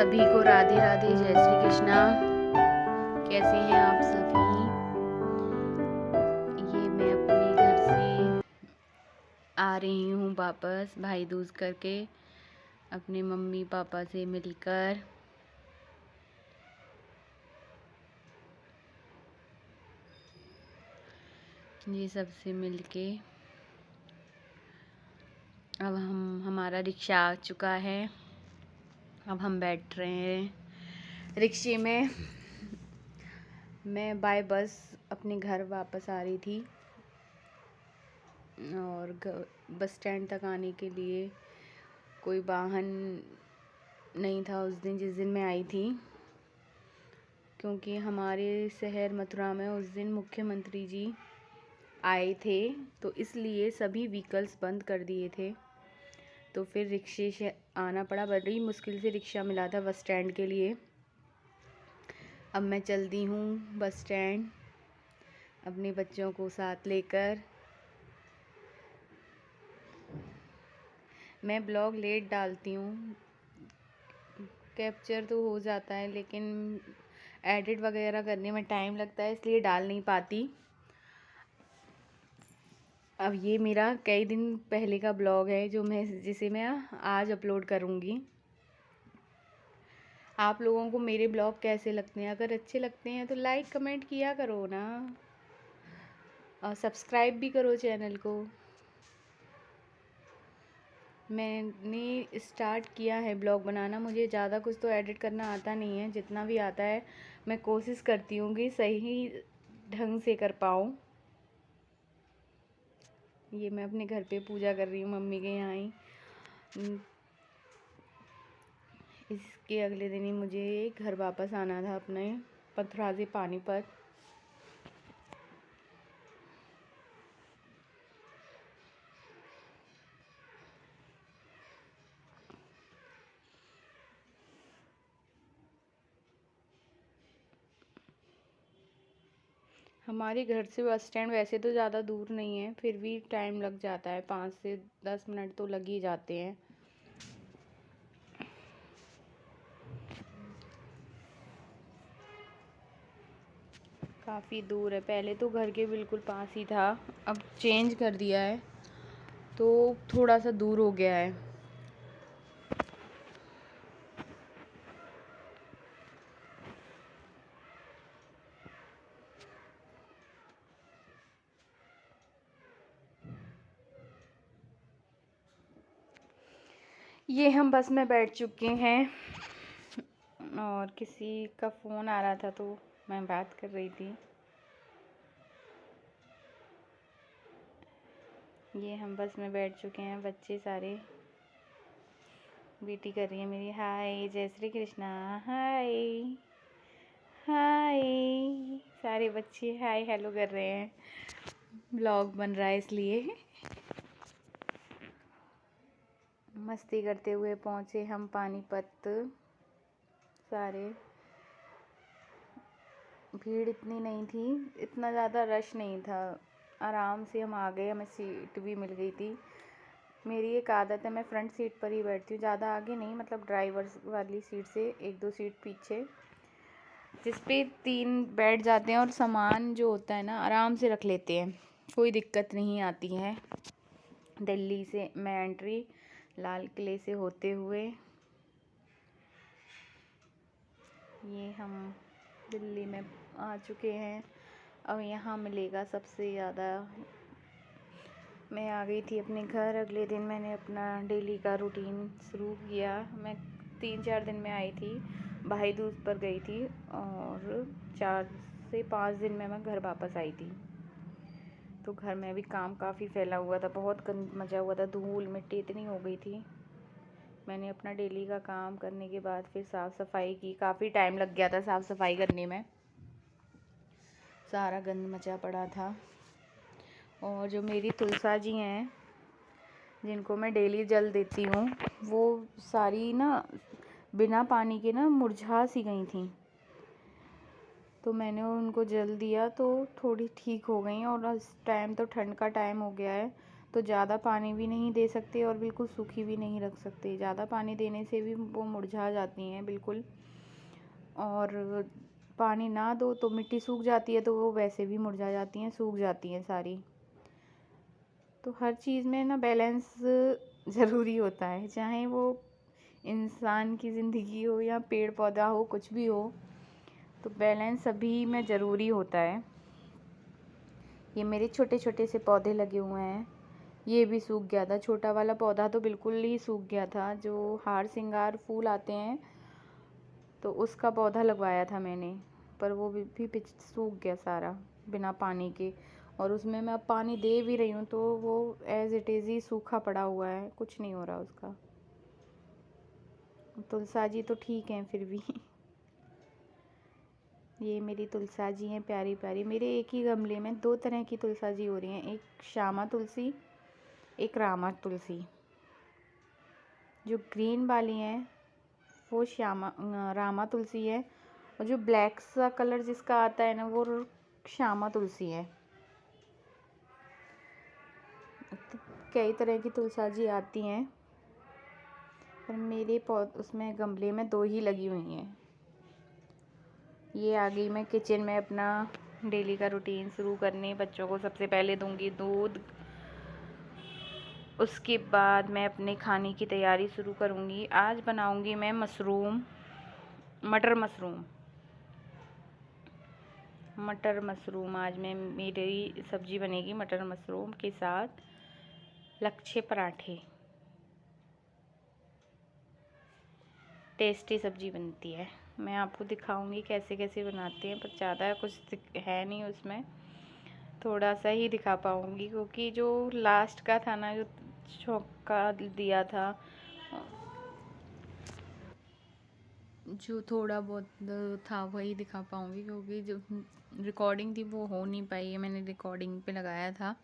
सभी को राधे राधे, जय श्री कृष्णा। कैसे हैं आप सभी? ये मैं अपने घर से आ रही हूँ वापस भाई दूज करके, अपने मम्मी पापा से मिलकर। ये सबसे मिलके अब हमारा रिक्शा आ चुका है। अब हम बैठ रहे हैं रिक्शे में। मैं बाय बस अपने घर वापस आ रही थी और बस स्टैंड तक आने के लिए कोई वाहन नहीं था उस दिन, जिस दिन मैं आई थी, क्योंकि हमारे शहर मथुरा में उस दिन मुख्यमंत्री जी आए थे, तो इसलिए सभी व्हीकल्स बंद कर दिए थे। तो फिर रिक्शे से आना पड़ा। बड़ी मुश्किल से रिक्शा मिला था बस स्टैंड के लिए। अब मैं चलती हूँ बस स्टैंड अपने बच्चों को साथ लेकर। मैं ब्लॉग लेट डालती हूँ, कैप्चर तो हो जाता है लेकिन एडिट वगैरह करने में टाइम लगता है, इसलिए डाल नहीं पाती। अब ये मेरा कई दिन पहले का ब्लॉग है जिसे मैं आज अपलोड करूँगी। आप लोगों को मेरे ब्लॉग कैसे लगते हैं? अगर अच्छे लगते हैं तो लाइक कमेंट किया करो ना, और सब्सक्राइब भी करो चैनल को। मैंने स्टार्ट किया है ब्लॉग बनाना। मुझे ज़्यादा कुछ तो एडिट करना आता नहीं है, जितना भी आता है मैं कोशिश करती हूँ कि सही ढंग से कर पाऊँ। ये मैं अपने घर पे पूजा कर रही हूँ, मम्मी के यहाँ ही। इसके अगले दिन ही मुझे घर वापस आना था अपने मथुरा से पानीपत। हमारे घर से बस स्टैंड वैसे तो ज़्यादा दूर नहीं है, फिर भी टाइम लग जाता है, 5 से 10 मिनट तो लग ही जाते हैं। काफ़ी दूर है। पहले तो घर के बिल्कुल पास ही था, अब चेंज कर दिया है तो थोड़ा सा दूर हो गया है। ये हम बस में बैठ चुके हैं और किसी का फ़ोन आ रहा था तो मैं बात कर रही थी। ये हम बस में बैठ चुके हैं। बच्चे सारे, बेटी कर रही है मेरी हाय जय श्री कृष्णा, हाय हाय। सारे बच्चे हाय हेलो कर रहे हैं, ब्लॉग बन रहा है इसलिए। मस्ती करते हुए पहुँचे हम पानीपत। सारे भीड़ इतनी नहीं थी, इतना ज़्यादा रश नहीं था, आराम से हम आ गए। हमें सीट भी मिल गई थी। मेरी एक आदत है, मैं फ्रंट सीट पर ही बैठती हूँ, ज़्यादा आगे नहीं, मतलब ड्राइवर वाली सीट से 1-2 सीट पीछे, जिस पे 3 बैठ जाते हैं और सामान जो होता है ना आराम से रख लेते हैं, कोई दिक्कत नहीं आती है। दिल्ली से मैं एंट्री लाल किले से होते हुए, ये हम दिल्ली में आ चुके हैं। अब यहाँ मिलेगा सबसे ज़्यादा। मैं आ गई थी अपने घर। अगले दिन मैंने अपना डेली का रूटीन शुरू किया। मैं 3-4 दिन में आई थी, भाई दूज पर गई थी और 4 से 5 दिन में मैं घर वापस आई थी। तो घर में भी काम काफ़ी फैला हुआ था, बहुत गंद मचा हुआ था, धूल मिट्टी इतनी हो गई थी। मैंने अपना डेली का काम करने के बाद फिर साफ़ सफाई की। काफ़ी टाइम लग गया था साफ़ सफाई करने में, सारा गंद मचा पड़ा था। और जो मेरी तुलसा जी हैं, जिनको मैं डेली जल देती हूँ, वो सारी ना बिना पानी के ना मुरझा सी गई थी, तो मैंने उनको जल दिया तो थोड़ी ठीक हो गई। और इस टाइम तो ठंड का टाइम हो गया है, तो ज़्यादा पानी भी नहीं दे सकते और बिल्कुल सूखी भी नहीं रख सकते। ज़्यादा पानी देने से भी वो मुरझा जाती हैं बिल्कुल, और पानी ना दो तो मिट्टी सूख जाती है, तो वो वैसे भी मुरझा जाती हैं, सूख जाती हैं सारी। तो हर चीज़ में ना बैलेंस ज़रूरी होता है, चाहे वो इंसान की ज़िंदगी हो या पेड़ पौधा हो, कुछ भी हो, तो बैलेंस सभी में ज़रूरी होता है। ये मेरे छोटे छोटे से पौधे लगे हुए हैं, ये भी सूख गया था। छोटा वाला पौधा तो बिल्कुल ही सूख गया था, जो हार श्रृंगार फूल आते हैं तो उसका पौधा लगवाया था मैंने, पर वो भी सूख गया सारा बिना पानी के। और उसमें मैं अब पानी दे भी रही हूँ तो वो एज इट इज़ ही सूखा पड़ा हुआ है, कुछ नहीं हो रहा उसका। तुलसा जी तो ठीक हैं फिर भी। ये मेरी तुलसा जी हैं प्यारी प्यारी। मेरे एक ही गमले में 2 तरह की तुलसा जी हो रही हैं, एक श्यामा तुलसी, एक रामा तुलसी। जो ग्रीन वाली हैं वो रामा तुलसी है, और जो ब्लैक सा कलर जिसका आता है ना, वो श्यामा तुलसी है। तो कई तरह की तुलसा जी आती हैं, पर मेरे उसमें गमले में 2 ही लगी हुई हैं। ये आ गई मैं किचन में अपना डेली का रूटीन शुरू करने। बच्चों को सबसे पहले दूंगी दूध, उसके बाद मैं अपने खाने की तैयारी शुरू करूंगी। आज बनाऊंगी मैं मटर मशरूम आज मेरी सब्जी बनेगी मटर मशरूम के साथ लच्छे पराठे। टेस्टी सब्जी बनती है, मैं आपको दिखाऊंगी कैसे कैसे बनाते हैं, पर ज़्यादा कुछ है नहीं उसमें, थोड़ा सा ही दिखा पाऊंगी, क्योंकि जो लास्ट का था ना, जो छौंका दिया था, जो थोड़ा बहुत था वही दिखा पाऊंगी, क्योंकि जो रिकॉर्डिंग थी वो हो नहीं पाई है। मैंने रिकॉर्डिंग पे लगाया था,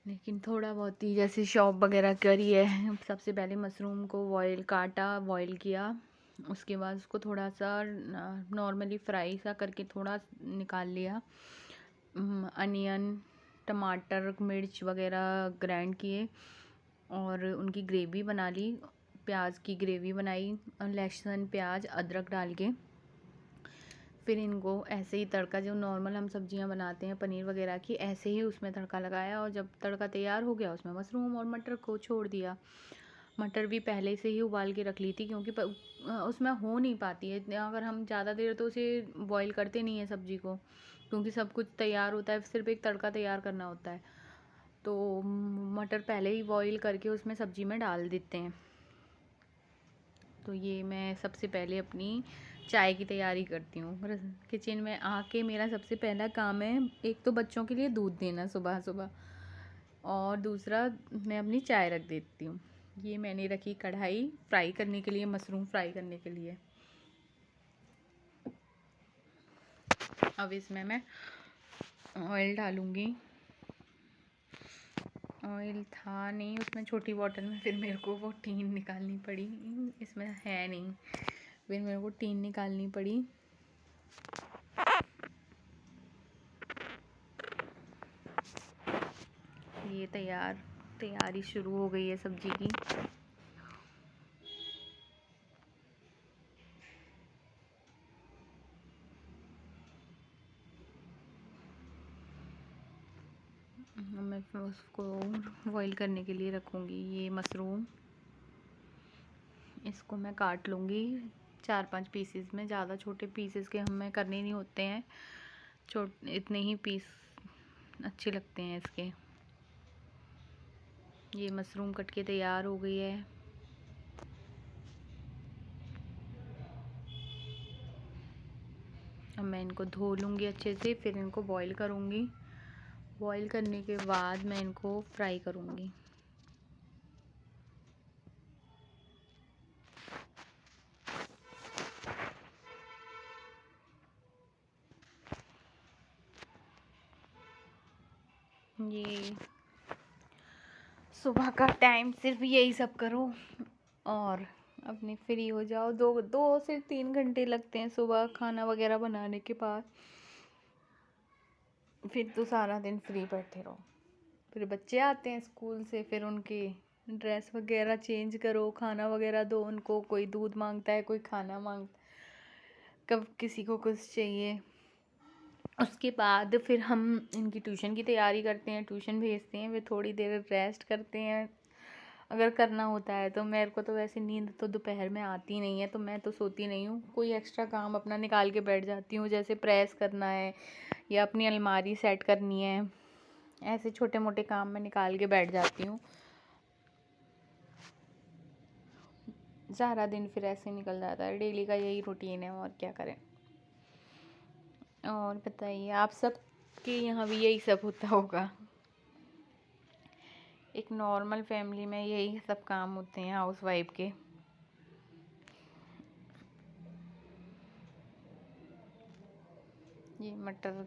लेकिन थोड़ा बहुत ही जैसे शॉप वगैरह करी है। सबसे पहले मशरूम को बॉयल किया, उसके बाद उसको थोड़ा सा नॉर्मली फ्राई सा करके थोड़ा निकाल लिया। अनियन, टमाटर, मिर्च वगैरह ग्राइंड किए और उनकी ग्रेवी बना ली। प्याज की ग्रेवी बनाई, लहसुन प्याज अदरक डाल के। फिर इनको ऐसे ही तड़का, जो नॉर्मल हम सब्जियां बनाते हैं पनीर वगैरह की, ऐसे ही उसमें तड़का लगाया, और जब तड़का तैयार हो गया उसमें मशरूम और मटर को छोड़ दिया। मटर भी पहले से ही उबाल के रख ली थी, क्योंकि उसमें हो नहीं पाती है अगर हम ज़्यादा देर तो उसे बॉईल करते नहीं है सब्जी को, क्योंकि सब कुछ तैयार होता है, सिर्फ एक तड़का तैयार करना होता है। तो मटर पहले ही बॉईल करके उसमें सब्जी में डाल देते हैं। तो ये मैं सबसे पहले अपनी चाय की तैयारी करती हूँ। किचन में आके मेरा सबसे पहला काम है, एक तो बच्चों के लिए दूध देना सुबह सुबह, और दूसरा मैं अपनी चाय रख देती हूँ। ये मैंने रखी कढ़ाई फ्राई करने के लिए, मशरूम फ्राई करने के लिए। अब इसमें मैं ऑयल डालूँगी। ऑयल था नहीं उसमें छोटी बॉटल में, फिर मेरे को वो टीन निकालनी पड़ी, इसमें है नहीं, फिर मेरे को टीन निकालनी पड़ी। ये तैयारी शुरू हो गई है सब्जी की। मैं उसको बॉईल करने के लिए रखूँगी। ये मशरूम, इसको मैं काट लूँगी 4-5 पीसेस में। ज़्यादा छोटे पीसेस के हमें करने नहीं होते हैं, इतने ही पीस अच्छे लगते हैं इसके। ये मशरूम कट के तैयार हो गई है। अब मैं इनको धो लूँगी अच्छे से, फिर इनको बॉईल करूँगी। बॉईल करने के बाद मैं इनको फ्राई करूँगी। ये सुबह का टाइम सिर्फ यही सब करो और अपने फ्री हो जाओ। 2 से 3 घंटे लगते हैं सुबह खाना वगैरह बनाने के बाद, फिर तो सारा दिन फ्री बैठे रहो। फिर बच्चे आते हैं स्कूल से, फिर उनके ड्रेस वगैरह चेंज करो, खाना वगैरह दो उनको, कोई दूध मांगता है, कोई खाना मांगता, कब किसी को कुछ चाहिए। उसके बाद फिर हम इनकी ट्यूशन की तैयारी करते हैं, ट्यूशन भेजते हैं, फिर थोड़ी देर रेस्ट करते हैं अगर करना होता है तो। मेरे को तो वैसे नींद तो दोपहर में आती नहीं है, तो मैं तो सोती नहीं हूँ, कोई एक्स्ट्रा काम अपना निकाल के बैठ जाती हूँ, जैसे प्रेस करना है या अपनी अलमारी सेट करनी है, ऐसे छोटे मोटे काम मैं निकाल के बैठ जाती हूँ। सारा दिन फिर ऐसे निकल जाता है, डेली का यही रूटीन है, और क्या करें। और बताइए, आप सब के यहाँ भी यही सब होता होगा। एक नॉर्मल फैमिली में यही सब काम होते हैं हाउसवाइफ के। ये मटर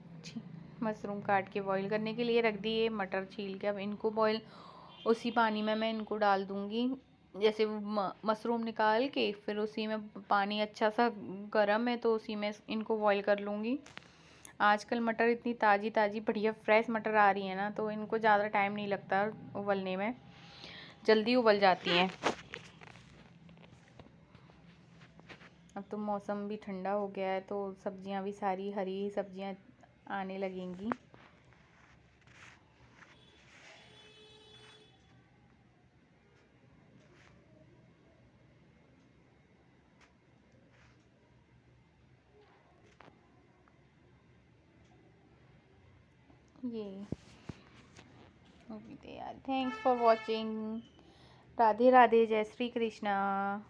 मशरूम काट के बॉईल करने के लिए रख दिए, मटर छील के अब इनको बॉईल उसी पानी में मैं इनको डाल दूँगी। जैसे मशरूम निकाल के फिर उसी में पानी अच्छा सा गर्म है तो उसी में इनको बॉईल कर लूँगी। आजकल मटर इतनी ताज़ी ताज़ी बढ़िया फ्रेश मटर आ रही है ना, तो इनको ज़्यादा टाइम नहीं लगता उबलने में, जल्दी उबल जाती हैं। अब तो मौसम भी ठंडा हो गया है, तो सब्जियां भी सारी हरी सब्जियां आने लगेंगी। ये यार, thanks for watching. Radhe Radhe, जय श्री कृष्णा।